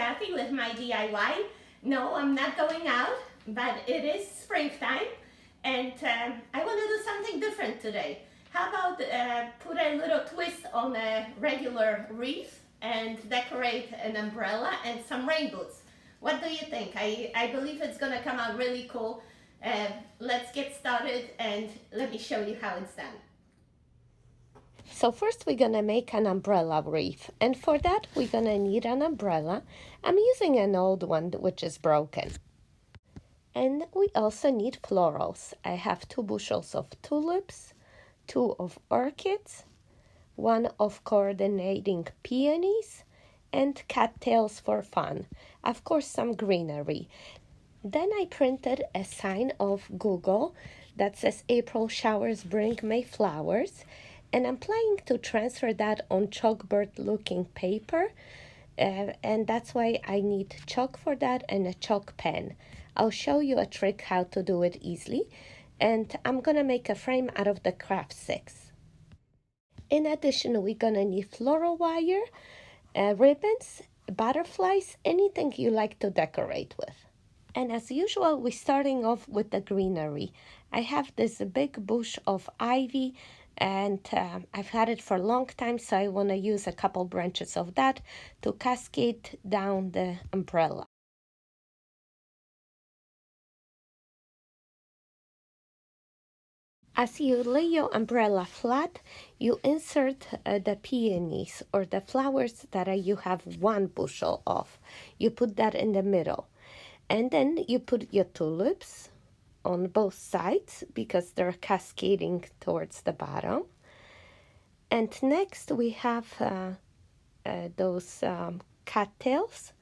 Kathy with my DIY. No, I'm not going out, but it is springtime and I want to do something different today. How about put a little twist on a regular wreath and decorate an umbrella and some rain boots? What do you think? I believe it's going to come out really cool. Let's get started and let me show you how it's done. So first we're gonna make an umbrella wreath, and for that we're gonna need an umbrella. I'm using an old one which is broken. And we also need florals. I have 2 bushels of tulips, 2 of orchids, 1 of coordinating peonies, and cattails for fun. Of course, some greenery. Then I printed a sign of Google that says April showers bring May flowers, and I'm planning to transfer that on chalkboard looking paper, and that's why I need chalk for that and a chalk pen. I'll show you a trick how to do it easily, and I'm gonna make a frame out of the craft sticks. In addition, we're gonna need floral wire, ribbons, butterflies, anything you like to decorate with. And as usual, we're starting off with the greenery. I have this big bush of ivy, and I've had it for a long time, so I want to use a couple branches of that to cascade down the umbrella. As you lay your umbrella flat, you insert the peonies or the flowers that you have 1 bushel of. You put that in the middle. And then you put your tulips on both sides because they're cascading towards the bottom. And next we have those cattails.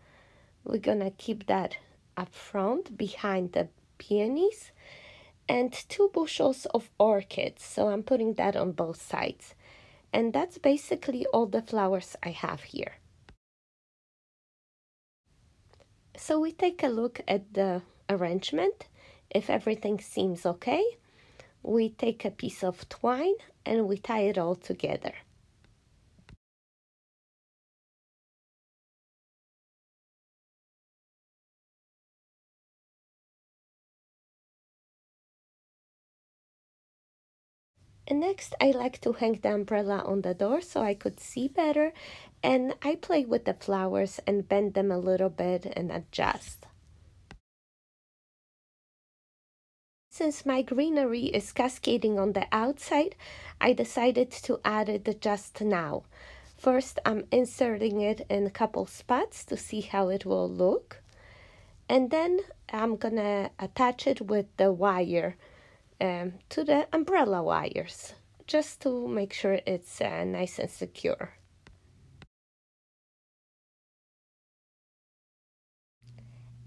We're gonna keep that up front behind the peonies. And 2 bushels of orchids, so I'm putting that on both sides. And that's basically all the flowers I have here. So we take a look at the arrangement. If everything seems okay, we take a piece of twine and we tie it all together. And next, I like to hang the umbrella on the door so I could see better, and I play with the flowers and bend them a little bit and adjust. Since my greenery is cascading on the outside, I decided to add it just now. First, I'm inserting it in a couple spots to see how it will look. And then I'm gonna attach it with the wire to the umbrella wires, just to make sure it's nice and secure.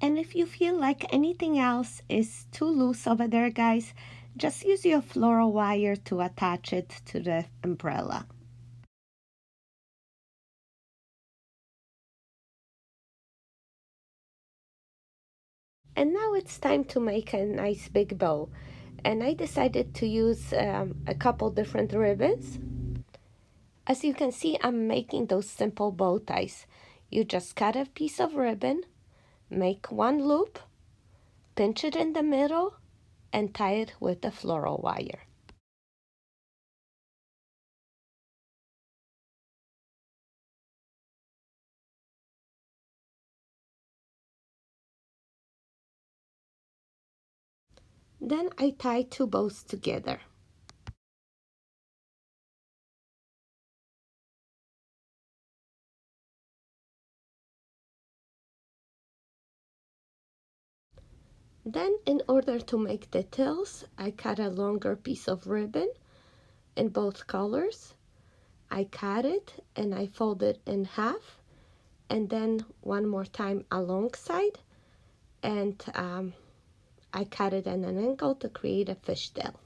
And if you feel like anything else is too loose over there, guys, just use your floral wire to attach it to the umbrella. And now it's time to make a nice big bow. And I decided to use a couple different ribbons. As you can see, I'm making those simple bow ties. You just cut a piece of ribbon, make 1 loop, pinch it in the middle, and tie it with the floral wire. Then I tie 2 bows together. Then, in order to make the tails, I cut a longer piece of ribbon in both colors. I cut it and I fold it in half, and then 1 more time alongside, and I cut it at an angle to create a fishtail.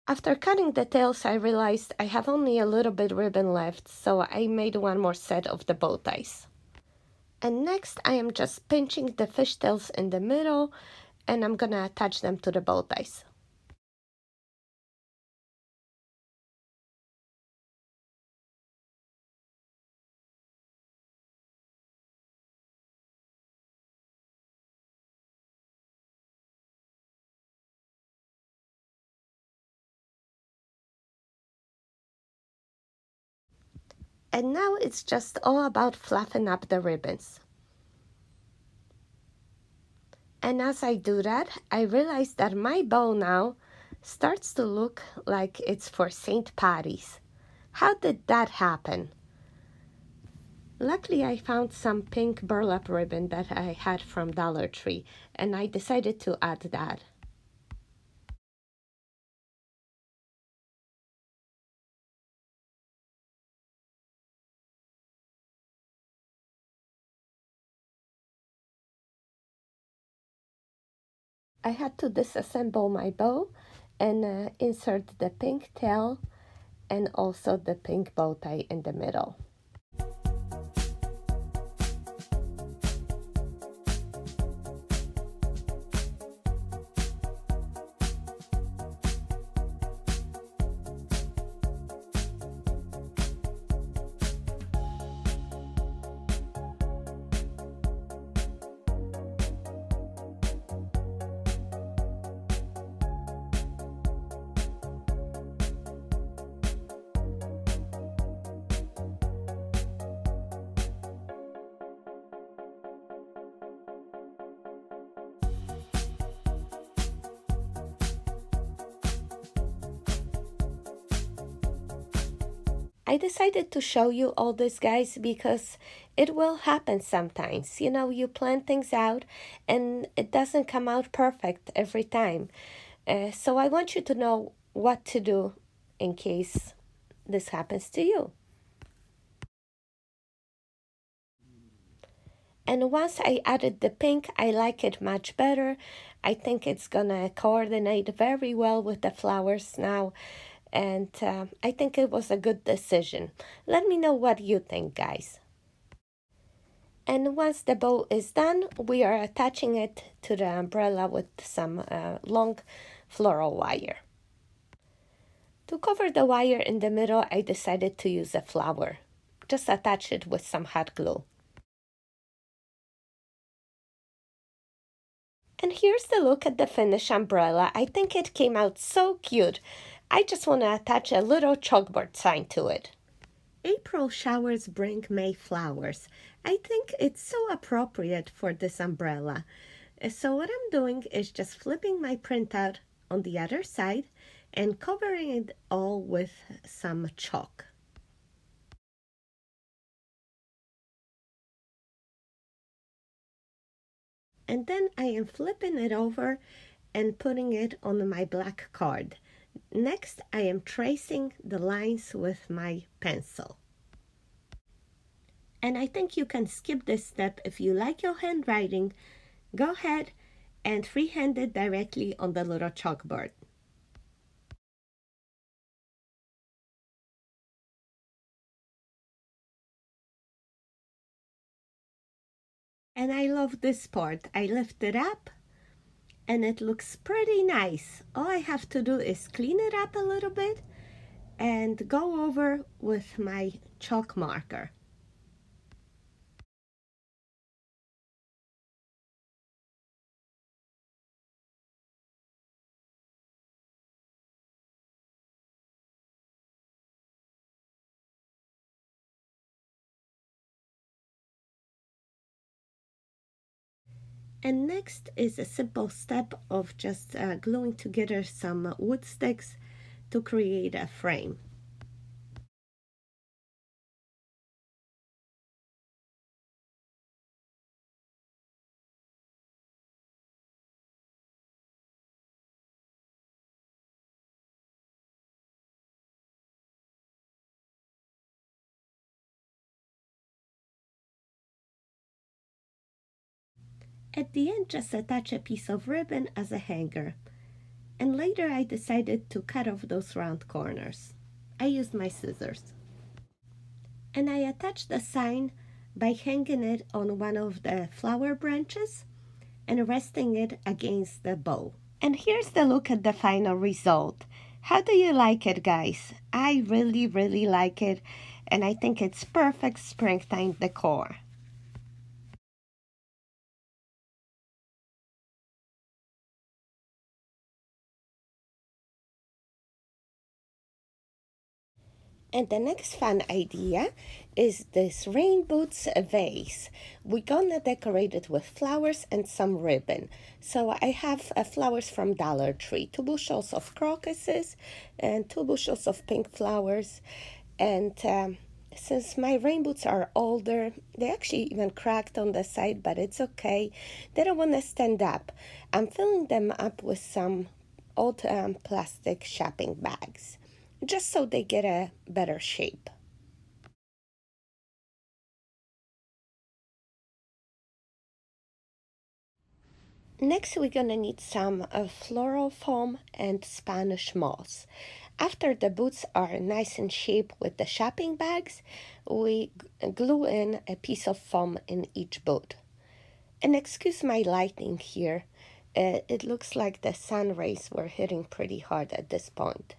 After cutting the tails, I realized I have only a little bit ribbon left, so I made 1 more set of the bow ties. And next, I am just pinching the fishtails in the middle, and I'm gonna attach them to the bow ties. And now it's just all about fluffing up the ribbons. And as I do that, I realize that my bow now starts to look like it's for St. Patty's. How did that happen? Luckily, I found some pink burlap ribbon that I had from Dollar Tree, and I decided to add that. I had to disassemble my bow and insert the pink tail and also the pink bow tie in the middle. I decided to show you all this, guys, because it will happen sometimes. You know, you plan things out and it doesn't come out perfect every time. So I want you to know what to do in case this happens to you. And once I added the pink, I like it much better. I think it's gonna coordinate very well with the flowers now. And I think it was a good decision. Let me know what you think, guys. And once the bow is done, we are attaching it to the umbrella with some long floral wire. To cover the wire in the middle, I decided to use a flower. Just attach it with some hot glue. And here's the look at the finished umbrella. I think it came out so cute. I just want to attach a little chalkboard sign to it. April showers bring May flowers. I think it's so appropriate for this umbrella. So what I'm doing is just flipping my printout on the other side and covering it all with some chalk. And then I am flipping it over and putting it on my black card. Next, I am tracing the lines with my pencil. And I think you can skip this step if you like your handwriting. Go ahead and freehand it directly on the little chalkboard. And I love this part. I lift it up and it looks pretty nice. All I have to do is clean it up a little bit and go over with my chalk marker. And next is a simple step of just gluing together some wood sticks to create a frame. At the end, just attach a piece of ribbon as a hanger. And later I decided to cut off those round corners. I used my scissors. And I attached the sign by hanging it on one of the flower branches and resting it against the bow. And here's the look at the final result. How do you like it, guys? I really like it, and I think it's perfect springtime decor. And the next fun idea is this Boots vase. We're gonna decorate it with flowers and some ribbon. So I have flowers from Dollar Tree, 2 bushels of crocuses and 2 bushels of pink flowers. And since my rain boots are older, they actually even cracked on the side, but it's okay. They don't want to stand up. I'm filling them up with some old plastic shopping bags just so they get a better shape. Next, we're gonna need some floral foam and Spanish moss. After the boots are nice and shaped with the shopping bags, we glue in a piece of foam in each boot. And excuse my lighting here, it looks like the sun rays were hitting pretty hard at this point.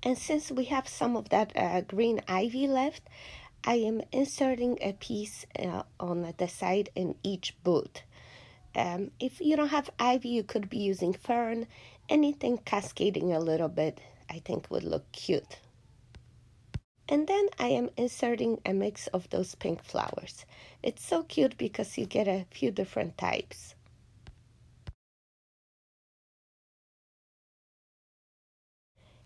And since we have some of that green ivy left, I am inserting a piece on the side in each boot. If you don't have ivy, you could be using fern. Anything cascading a little bit, I think would look cute. And then I am inserting a mix of those pink flowers. It's so cute because you get a few different types.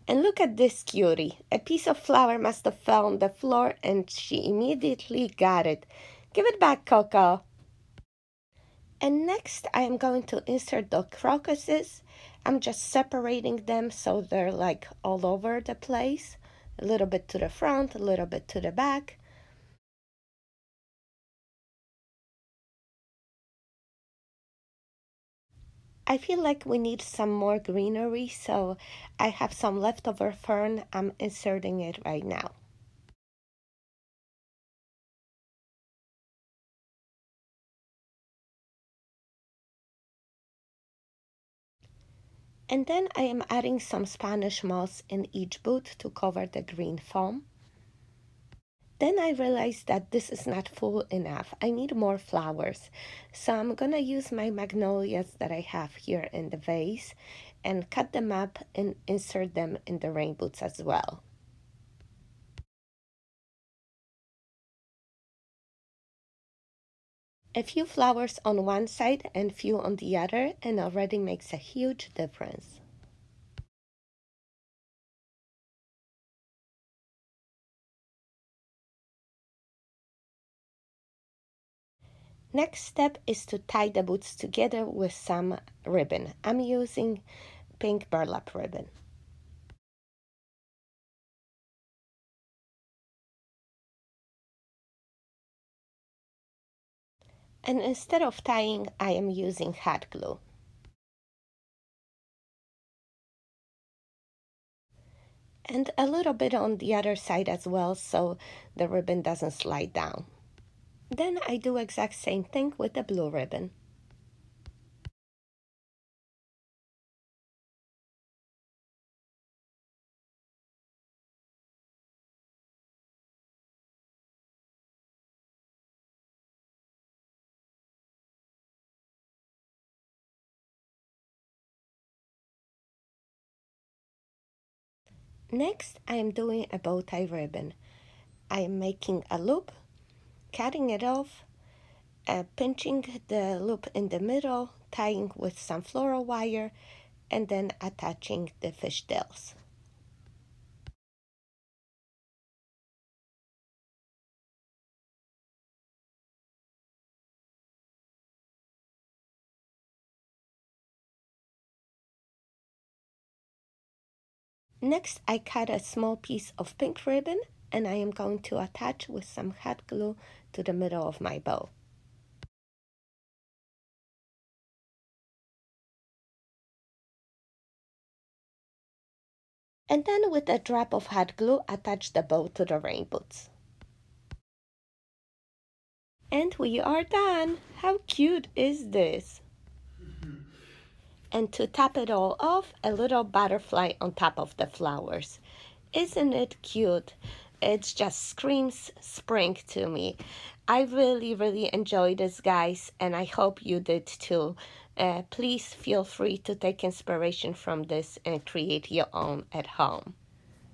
And look at this cutie. A piece of flower must have fell on the floor and she immediately got it. Give it back, Coco. And next I am going to insert the crocuses. I'm just separating them so they're like all over the place. A little bit to the front, a little bit to the back. I feel like we need some more greenery, so I have some leftover fern. I'm inserting it right now. And then I am adding some Spanish moss in each boot to cover the green foam. Then I realized that this is not full enough. I need more flowers. So I'm gonna use my magnolias that I have here in the vase and cut them up and insert them in the rain boots as well. A few flowers on one side and few on the other and already makes a huge difference. Next step is to tie the boots together with some ribbon. I'm using pink burlap ribbon. And instead of tying, I am using hot glue. And a little bit on the other side as well so the ribbon doesn't slide down. Then I do exact same thing with the blue ribbon. Next, I am doing a bow tie ribbon. I am making a loop, cutting it off, pinching the loop in the middle, tying with some floral wire, and then attaching the fishtails. Next, I cut a small piece of pink ribbon and I am going to attach with some hot glue to the middle of my bow. And then with a drop of hot glue, attach the bow to the rain boots. And we are done! How cute is this? And to top it all off, a little butterfly on top of the flowers. Isn't it cute? It just screams spring to me. I really enjoyed this, guys, and I hope you did too. Please feel free to take inspiration from this and create your own at home.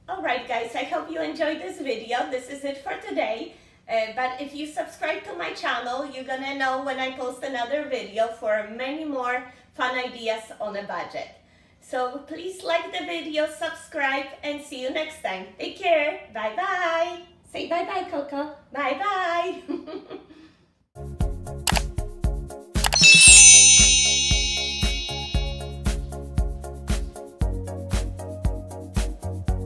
Alright guys, I hope you enjoyed this video. This is it for today. But if you subscribe to my channel, you're gonna know when I post another video for many more fun ideas on a budget. So please like the video, subscribe, and see you next time. Take care. Bye bye. Say bye bye, Coco. Bye bye.